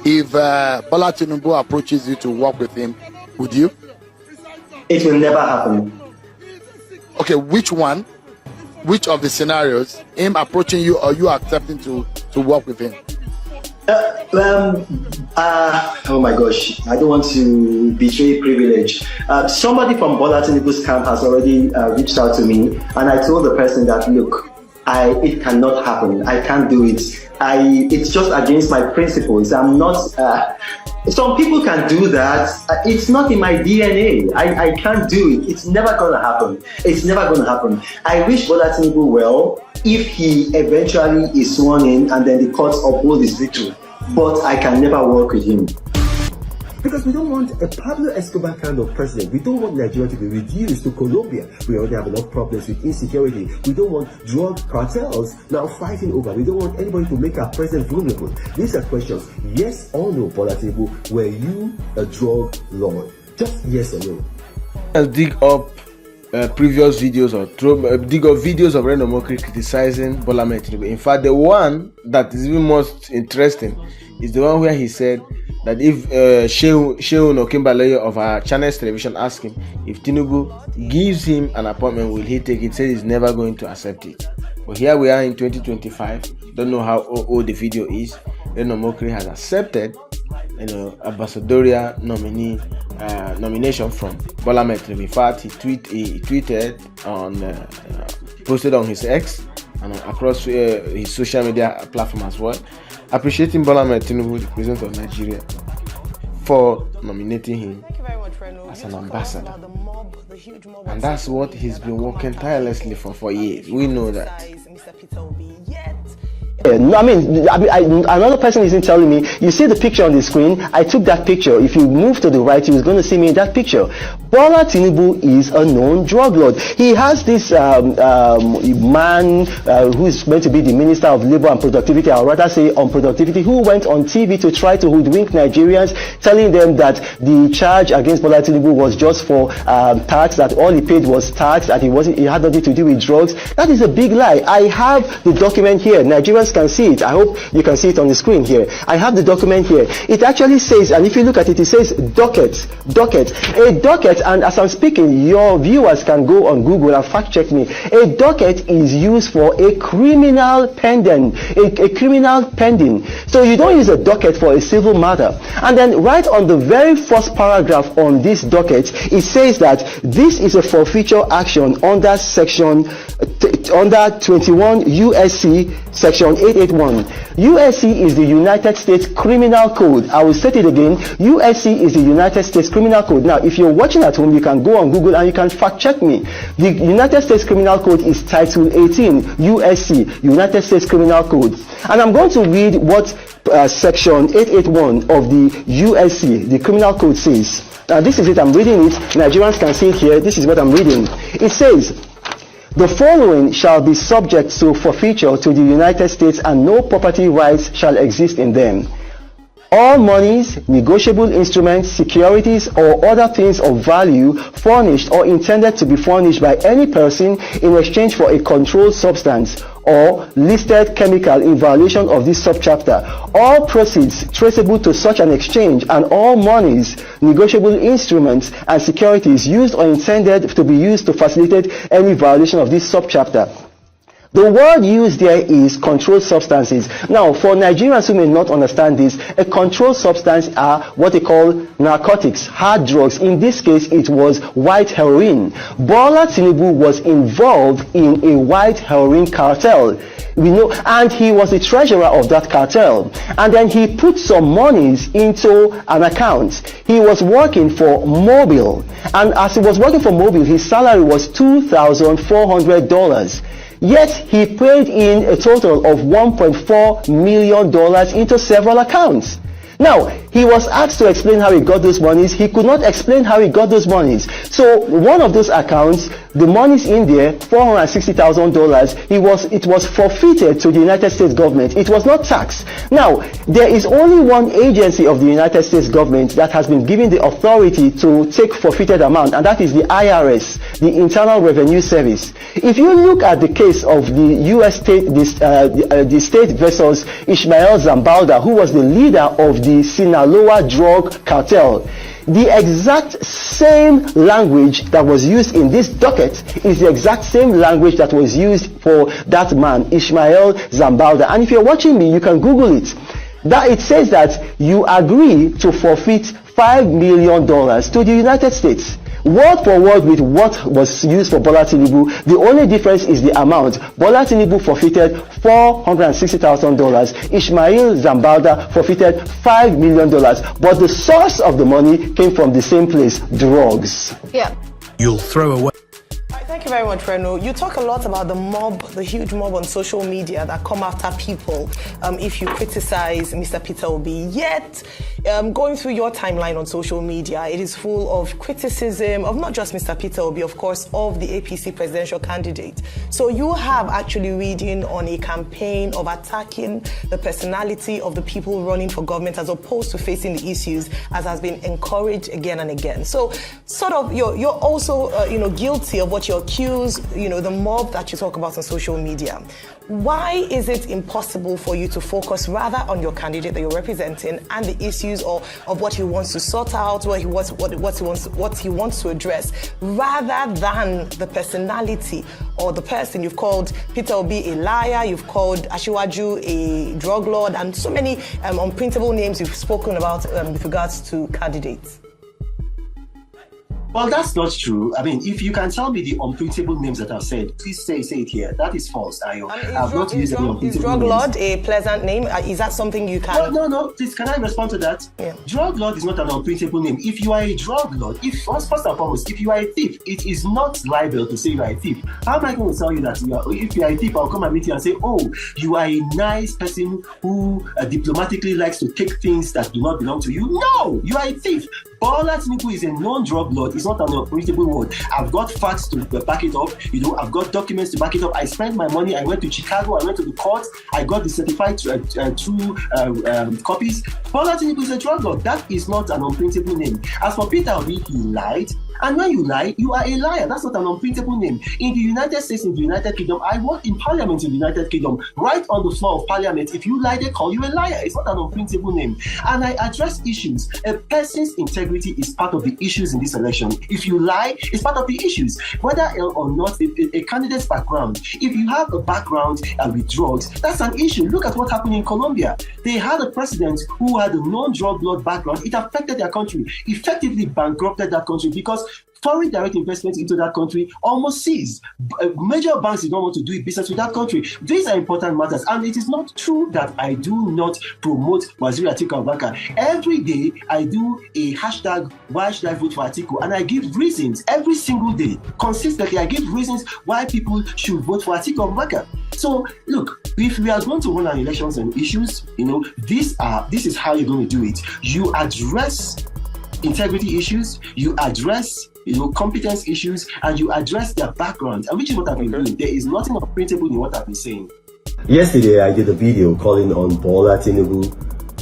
If Bola Tinubu approaches you to work with him, would you? It will never happen. Okay, which one? Which of the scenarios? Him approaching you or you accepting to work with him? Oh my gosh, I don't want to betray privilege. Somebody from Bola Tinubu's camp has already reached out to me, and I told the person that, look, it cannot happen. I can't do it. It's just against my principles. I'm not. Some people can do that. It's not in my DNA. I can't do it. It's never gonna happen. It's never gonna happen. I wish Bola Tinubu well if he eventually is sworn in and then the courts uphold his victory. But I can never work with him. Because we don't want a Pablo Escobar kind of president. We don't want Nigeria to be reduced to Colombia. We already have enough problems with insecurity. We don't want drug cartels now fighting over. We don't want anybody to make our president vulnerable. These are questions. Yes or no, Bola Tinubu, were you a drug lord? Just yes or no. Let's dig up previous videos or dig up videos of Reno Omokri criticizing Bola Tinubu. In fact, the one that is even most interesting is the one where he said that if Sheun Okimbaloye of our Channels Television asked him if Tinubu gives him an appointment, will he take it? He said he's never going to accept it. But here we are in 2025. Don't know how old the video is. Reno Omokri has accepted, ambassadorial nomination from Bola Tinubu. In fact, he tweeted on, posted on his X and across his social media platform as well, appreciating Bola Tinubu, the president of Nigeria, for nominating him as an ambassador. And that's what he's been working tirelessly for years. We know that. I mean, another person isn't telling me. You see the picture on the screen. I took that picture. If you move to the right, you're going to see me in that picture. Bola Tinubu is a known drug lord. He has this man who is meant to be the Minister of Labor and Productivity, or rather say Unproductivity, who went on TV to try to hoodwink Nigerians, telling them that the charge against Bola Tinubu was just for tax, that all he paid was tax, that he had nothing to do with drugs. That is a big lie. I have the document here. Nigerians can see it. I hope you can see it on the screen here. I have the document here. It actually says, and if you look at it, it says docket. A docket, and as I'm speaking, your viewers can go on Google and fact check me. A docket is used for a criminal pending. A criminal pending. So you don't use a docket for a civil matter. And then right on the very first paragraph on this docket, it says that this is a forfeiture action under section under 21 USC section 881. USC is the United States Criminal Code. I will state it again. USC is the United States Criminal Code. Now, if you're watching at home, you can go on Google and you can fact check me. The United States Criminal Code is Title 18 USC, United States Criminal Code. And I'm going to read what section 881 of the USC, the Criminal Code, says. Now, this is it. I'm reading it. Nigerians can see it here. This is what I'm reading. It says, the following shall be subject to forfeiture to the United States, and no property rights shall exist in them. All monies, negotiable instruments, securities, or other things of value furnished or intended to be furnished by any person in exchange for a controlled substance or listed chemical in violation of this subchapter, all proceeds traceable to such an exchange, and all monies, negotiable instruments, and securities used or intended to be used to facilitate any violation of this subchapter. The word used there is controlled substances. Now, for Nigerians who may not understand this, a controlled substance are what they call narcotics, hard drugs. In this case, it was white heroin. Bola Tinubu was involved in a white heroin cartel. We know, and he was the treasurer of that cartel. And then he put some monies into an account. He was working for Mobil. And as he was working for Mobil, his salary was $2,400. Yet he paid in a total of $1.4 million into several accounts. Now, He was asked to explain how he got those monies. He could not explain how he got those monies. So one of those accounts, the money's in there, $460,000. It was forfeited to the United States government. It was not taxed. Now, there is only one agency of the United States government that has been given the authority to take forfeited amount, and that is the IRS, the Internal Revenue Service. If you look at the case of the U.S. state, the state versus Ishmael Zambalda, who was the leader of the Sinaloa drug cartel, the exact same language that was used in this docket is the exact same language that was used for that man, Ishmael Zambalda. And if you're watching me, you can Google it. That it says that you agree to forfeit $5 million to the United States. Word for word with what was used for Bola Tinubu. The only difference is the amount. Bola Tinubu forfeited $460,000. Ishmael Zambalda forfeited $5 million. But the source of the money came from the same place, drugs. Yeah. You'll throw away. Thank you very much, Reno. You talk a lot about the mob, the huge mob on social media that come after people if you criticize Mr. Peter Obi. Yet, going through your timeline on social media, it is full of criticism of not just Mr. Peter Obi, of course, of the APC presidential candidate. So you have actually reading on a campaign of attacking the personality of the people running for government as opposed to facing the issues, as has been encouraged again and again. So, sort of, you're also, guilty of what you're accused, the mob that you talk about on social media. Why is it impossible for you to focus rather on your candidate that you're representing and the issues of what he wants to sort out, what he wants to address, rather than the personality or the person? You've called Peter Obi a liar, you've called Asiwaju a drug lord, and so many unprintable names you've spoken about with regards to candidates. Well, that's not true. I mean, if you can tell me the unprintable names that I've said, please say it here. That is false, Ayo. I've not used any unprintable names. Is drug lord a pleasant name? Is that something you can... No. Please, can I respond to that? Yeah. Drug lord is not an unprintable name. If you are a drug lord, first and foremost, if you are a thief, it is not libel to say you are a thief. How am I going to tell you that if you are a thief, I'll come and meet you and say, oh, you are a nice person who diplomatically likes to take things that do not belong to you? No, you are a thief. Bola Tinubu is a non-drug lord. It's not an unprintable word. I've got facts to back it up. I've got documents to back it up. I spent my money. I went to Chicago. I went to the court. I got the certified true copies. Bola Tinubu is a drug lord. That is not an unprintable name. As for Peter Obi, he lied. And when you lie, you are a liar. That's not an unprintable name. In the United States, in the United Kingdom, I worked in Parliament in the United Kingdom. Right on the floor of Parliament, if you lie, they call you a liar. It's not an unprintable name. And I address issues. A person's integrity is part of the issues in this election. If you lie, it's part of the issues. Whether or not a candidate's background, if you have a background with drugs, that's an issue. Look at what happened in Colombia. They had a president who had a non-drug lord background. It affected their country, effectively bankrupted that country because foreign direct investment into that country almost ceased. Major banks did not want to do business with that country. These are important matters, and it is not true that I do not promote Waziri Atiku Abubakar. Every day I do a hashtag why should I vote for Atiku, and I give reasons every single day. Consistently, I give reasons why people should vote for Atiku Abubakar. So look, if we are going to run our elections and issues, this is how you're going to do it. You address integrity issues, you address competence issues, and you address their background, and which is what I've been doing. There is nothing unprintable in what I've been saying. Yesterday I did a video calling on Bola Tinubu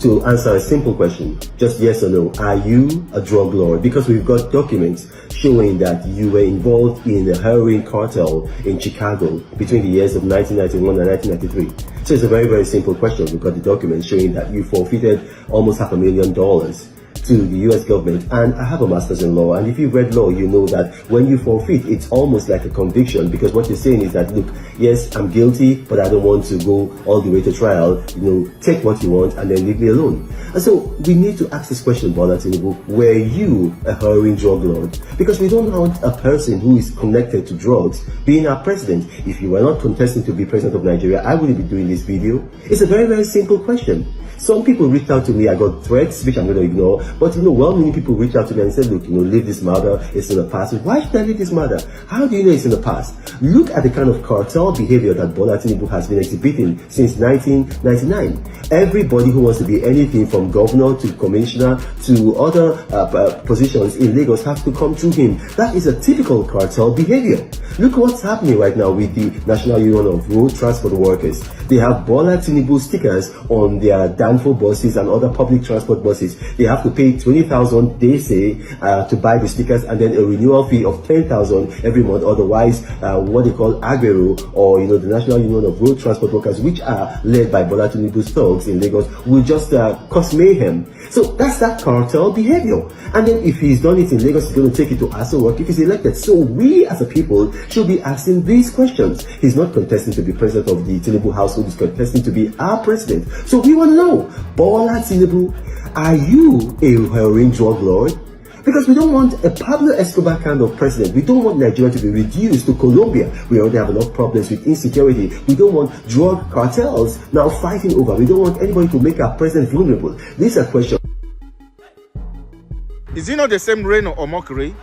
to answer a simple question, just yes or no. Are you a drug lord? Because we've got documents showing that you were involved in the heroin cartel in Chicago between the years of 1991 and 1993. So it's a very, very simple question. We've got the documents showing that you forfeited almost $500,000 to the US government, and I have a master's in law, and if you've read law, you know that when you forfeit, it's almost like a conviction, because what you're saying is that, look, yes, I'm guilty, but I don't want to go all the way to trial, take what you want and then leave me alone. And so we need to ask this question, Bola Tinubu, were you a heroin drug lord? Because we don't want a person who is connected to drugs being our president. If you were not contesting to be president of Nigeria, I wouldn't be doing this video. It's a very, very simple question. Some people reached out to me. I got threats, which I'm going to ignore. But well-meaning people reach out to me and say, look, leave this matter, it's in the past. Why should I leave this matter? How do you know it's in the past? Look at the kind of cartel behavior that Bola Tinubu has been exhibiting since 1999. Everybody who wants to be anything from governor to commissioner to other positions in Lagos have to come through him. That is a typical cartel behavior. Look what's happening right now with the National Union of Road Transport Workers. They have Bola Tinubu stickers on their Danfo buses and other public transport buses. They have to pay 20,000, they say, to buy the stickers, and then a renewal fee of 10,000 every month. Otherwise, what they call Agbero, or the National Union of Road Transport Workers, which are led by Bola Tinubu's thugs in Lagos, will just cause mayhem. So that's that cartel behavior. And then if he's done it in Lagos, he's going to take it to Aso Work if he's elected. So we as a people should be asking these questions. He's not contesting to be president of the Tinubu household, he's contesting to be our president. So we want to know, Bola Tinubu, are you a heroin drug lord? Because we don't want a Pablo Escobar kind of president. We don't want Nigeria to be reduced to Colombia. We already have enough problems with insecurity. We don't want drug cartels now fighting over. We don't want anybody to make our president vulnerable. These are questions. Is it not the same Reno Omokri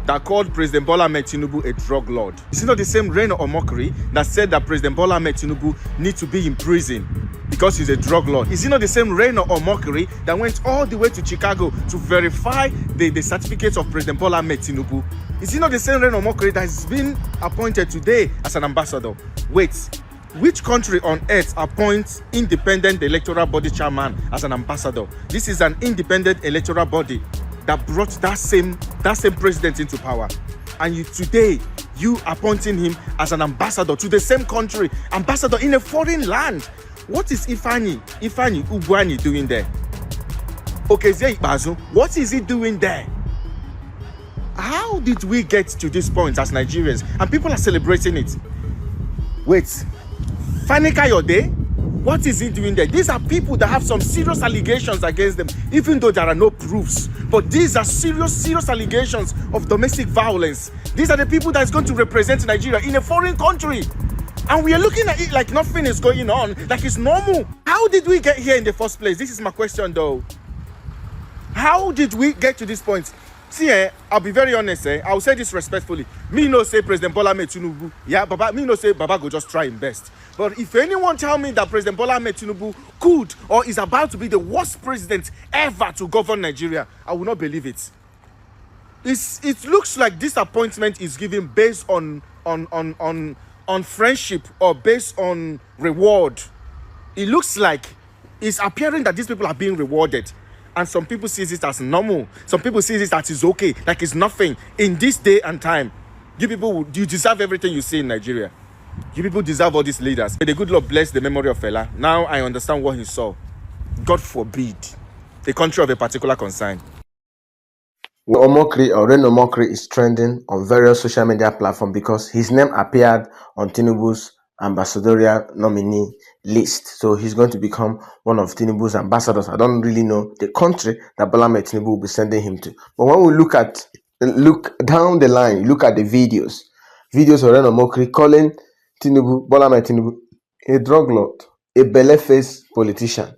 that called President Bola Ahmed Tinubu a drug lord? Is it not the same Reno Omokri that said that President Bola Ahmed Tinubu needs to be in prison because he's a drug lord? Is it not the same Reno Omokri that went all the way to Chicago to verify the certificates of President Bola Ahmed Tinubu? Is it not the same Reno Omokri that has been appointed today as an ambassador? Wait, which country on earth appoints independent electoral body chairman as an ambassador? This is an independent electoral body that brought that same president into power, and today you appointing him as an ambassador to the same country, ambassador in a foreign land. What is Ifeanyi Ugwuanyi doing there? Okezie Ikpeazu, what is he doing there? How did we get to this point as Nigerians and people are celebrating it? Wait, Fani Kayode, what is he doing there? These are people that have some serious allegations against them, even though there are no proofs. But these are serious allegations of domestic violence. These are the people that is going to represent Nigeria in a foreign country. And we are looking at it like nothing is going on, like it's normal. How did we get here in the first place? This is my question though. How did we get to this point? See, I'll be very honest, I'll say this respectfully. Me no say President Bola Ahmed Tinubu, me no say Baba go just try him best. But if anyone tell me that President Bola Ahmed Tinubu could or is about to be the worst president ever to govern Nigeria, I will not believe it. It looks like this appointment is given based on friendship or based on reward. It looks like it's appearing that these people are being rewarded. And some people see it as normal. Some people see it as it's okay, like it's nothing. In this day and time, you deserve everything you see in Nigeria. You people deserve all these leaders. May the good Lord bless the memory of Fela. Now I understand what he saw. God forbid the country of a particular concern. Omokri or Reno Omokri is trending on various social media platforms because his name appeared on Tinubu's ambassadorial nominee list. So he's going to become one of Tinubu's ambassadors. I don't really know the country that Bola Ahmed Tinubu will be sending him to. But when we look down the line, look at the videos of Reno Omokri calling Bola Ahmed Tinubu a drug lord, a belle-faced politician.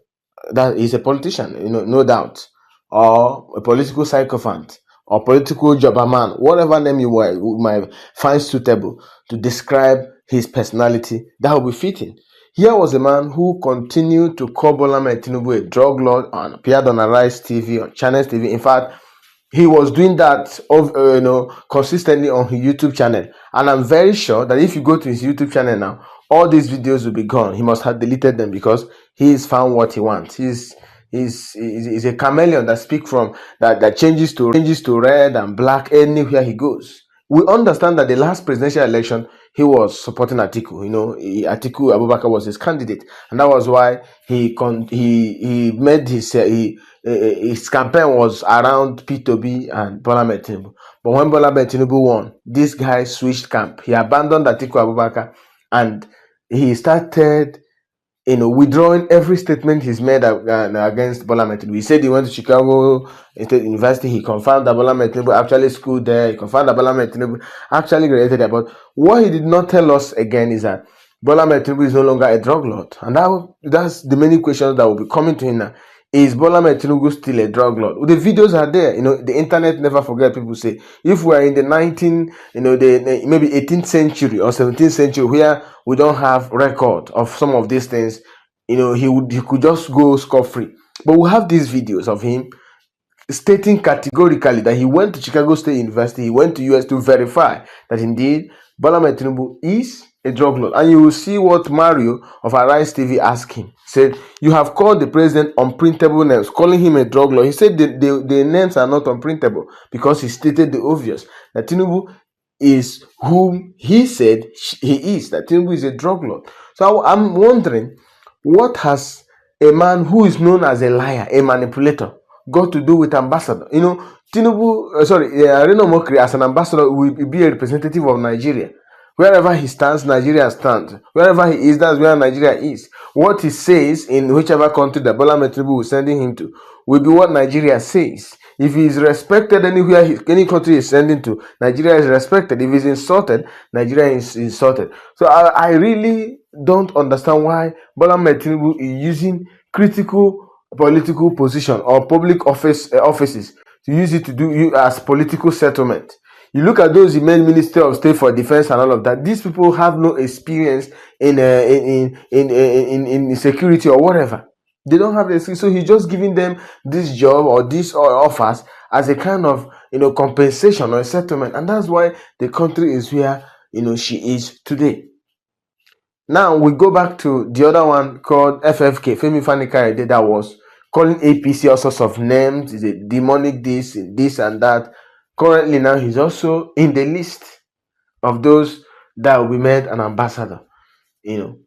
That is a politician, no doubt, or a political sycophant, or political jobberman, whatever name you might find suitable to describe his personality, that will be fitting. Here was a man who continued to call Bola Ahmed Tinubu a drug lord and appeared on Arise TV, on Channels TV. In fact, he was doing that consistently on his YouTube channel. And I'm very sure that if you go to his YouTube channel now, all these videos will be gone. He must have deleted them because he's found what he wants. He's a chameleon that that changes to red and black anywhere he goes. We understand that the last presidential election, he was supporting Atiku. Atiku Abubakar was his candidate, and that was why he made his campaign was around P2B and Bola Ahmed Tinubu. But when Bola Ahmed Tinubu won, this guy switched camp. He abandoned Atiku Abubakar and he started withdrawing every statement he's made against Bola Ahmed Tinubu. He said he went to Chicago State University. He confirmed that Bola Ahmed Tinubu actually schooled there. He confirmed that Bola Ahmed Tinubu actually graduated there. But what he did not tell us again is that Bola Ahmed Tinubu is no longer a drug lord. And that's the many questions that will be coming to him now. is Bola Ahmed Tinubu still a drug lord? The videos are there. The internet never forget. People say if we are in the maybe 18th century or 17th century where we don't have record of some of these things, he could just go scot-free. But we have these videos of him stating categorically that he went to Chicago State University, he went to US to verify that indeed Bola Ahmed Tinubu is a drug lord. And you will see what Mario of Arise TV asked him. Said, you have called the president unprintable names, calling him a drug lord. He said the names are not unprintable because he stated the obvious, that Tinubu is whom he said he is, that Tinubu is a drug lord. So I'm wondering, what has a man who is known as a liar, a manipulator, got to do with ambassador? Tinubu, Reno Omokri as an ambassador will be a representative of Nigeria. Wherever he stands, Nigeria stands. Wherever he is, that's where Nigeria is. What he says in whichever country that Bola Ahmed Tinubu is sending him to will be what Nigeria says. If he is respected anywhere, any country he is sending to, Nigeria is respected. If he is insulted, Nigeria is insulted. So I really don't understand why Bola Ahmed Tinubu is using critical political position or public offices to use it to do as political settlement. You look at those men, Minister of State for Defense and all of that. These people have no experience in security or whatever. They don't have the experience, so he's just giving them this job or these offers as a kind of compensation or a settlement, and that's why the country is where she is today. Now we go back to the other one called FFK, Femi Fani-Kayode, that was calling APC all sorts of names. Is a demonic this and that. Currently now he's also in the list of those that will be made an ambassador.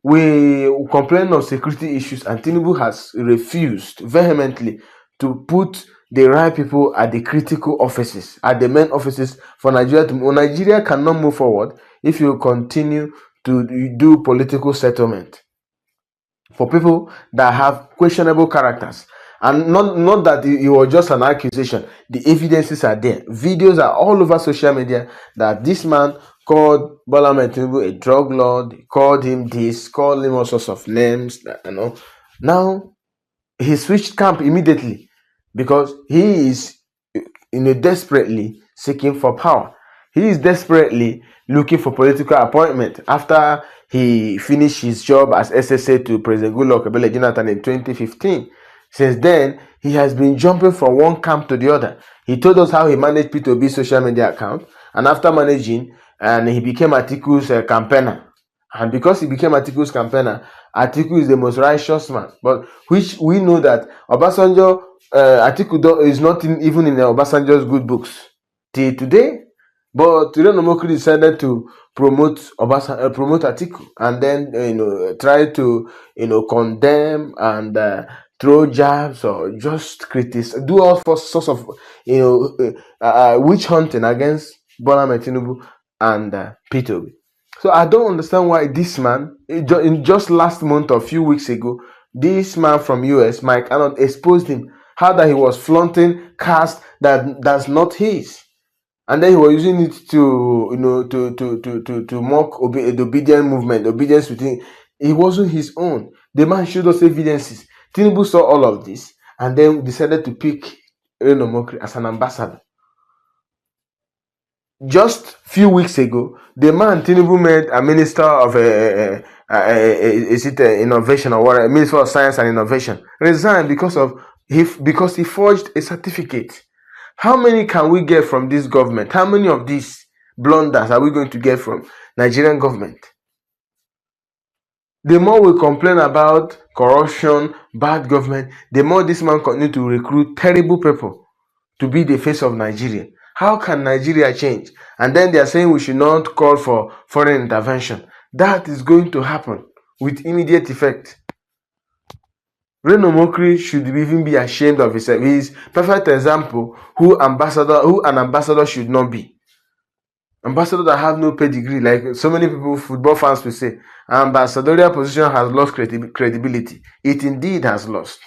We complain of security issues, and Tinubu has refused vehemently to put the right people at the critical offices, at the main offices for Nigeria to move. Nigeria cannot move forward if you continue to do political settlement for people that have questionable characters. And not that it was just an accusation. The evidences are there. Videos are all over social media that this man called Bola Ahmed Tinubu a drug lord, called him this, called him all sorts of names. Now he switched camp immediately because he is desperately seeking for power. He is desperately looking for political appointment after he finished his job as SSA to President Goodluck Ebele Jonathan in 2015. Since then, he has been jumping from one camp to the other. He told us how he managed P2B's social media account, and after managing, and he became Atiku's campaigner. And because he became Atiku's campaigner, Atiku is the most righteous man. But which we know that Obasanjo, Atiku is not even in Obasanjo's good books till today. But Reno Omokri decided to promote Atiku, and then try to condemn and throw jabs or just criticize, do all sorts of witch hunting against Bola Ahmed Tinubu and P2B. So I don't understand why this man, in just last month or a few weeks ago, this man from US, Mike Arnold, exposed him how that he was flaunting cars that's not his. And then he was using it to mock the obedient movement, obedience within. It wasn't his own. The man showed us evidences. Tinubu saw all of this and then decided to pick Reno Omokri as an ambassador. Just a few weeks ago, the man Tinubu made a minister of innovation or whatever, Minister of Science and Innovation, resigned because he forged a certificate. How many can we get from this government? How many of these blunders are we going to get from Nigerian government? The more we complain about corruption, bad government, the more this man continues to recruit terrible people to be the face of Nigeria. How can Nigeria change? And then they are saying we should not call for foreign intervention. That is going to happen with immediate effect. Reno Omokri should even be ashamed of himself. He is perfect example who an ambassador should not be. Ambassador that have no pedigree, like so many people, football fans will say, ambassadorial position has lost credibility. It indeed has lost.